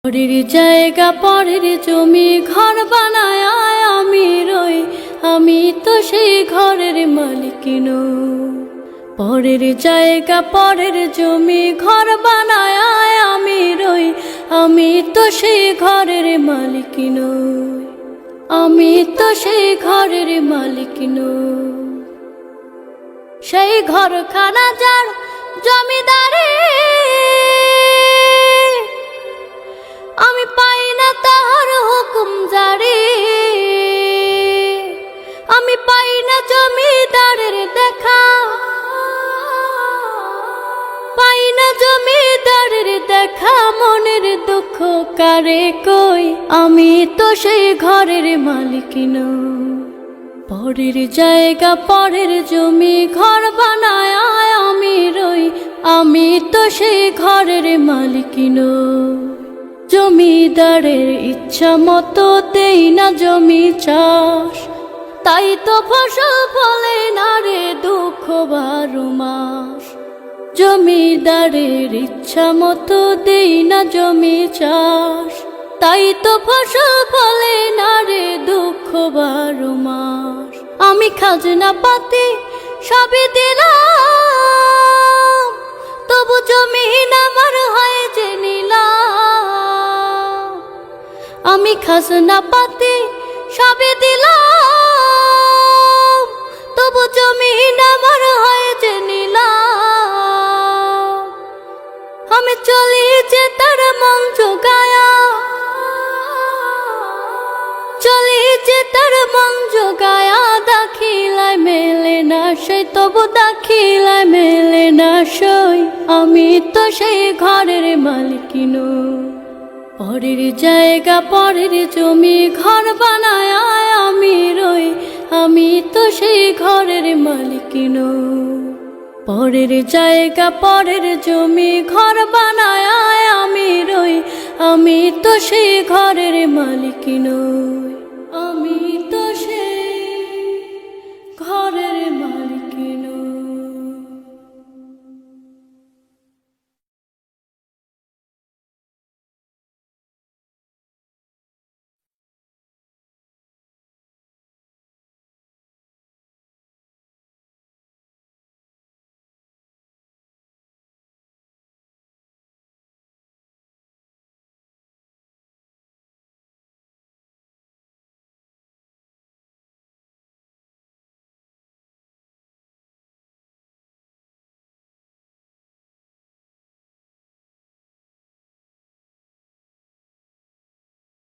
পরের জায়গা পরের জমি ঘর বানায় আমি রই, আমি তো সেই ঘরের মালিক নই। পরের জায়গা পরের জমি ঘর বানায় আমি রই, আমি তো সেই ঘরের মালিক নই। আমি তো সেই ঘরের মালিক নই। সেই ঘরখানা যার জমিদারি, আমি পাই না তাহার হুকুম জারি। আমি পাই না জমিদারের দেখা, পাই না জমিদারের দেখা। মনের দুঃখ কারে কই, আমি তো সেই ঘরের মালিক নই। পরের জায়গা পরের জমি ঘর বানায় আমি রই, আমি তো সেই ঘরের মালিক নই। জমিদারের ইচ্ছা মতো দেই না জমি চাষ, তাই তো ফসল ফলে না রে দুঃখ 12 মাস। জমিদারের ইচ্ছা মতো দেই না জমি চাষ, তাই তো ফসল ফলে না রে দুঃখ 12 মাস। আমি খাজনা পাতি সবই দিলাম, তবু জমিন আমার হয় যে নিলাম। আমি খাজনা পাতি সবই দিলাম, তবু জমিন আমার হয় যে নিলাম। আমি চলি যে তার মন জোগায়া, চলি যে তার মন জোগায়া। দাখিলায় মেলে না সই, তবু দাখিলায় মেলে না সই, আমি তো সেই ঘরের মালিক নই। পরের জায়গা পরের জমি ঘর বানায় আমি রই, আমি তো সেই ঘরের মালিক নই। পরের জায়গা পরের জমি ঘর বানায় আমি রই, আমি তো সেই ঘরের মালিক নই।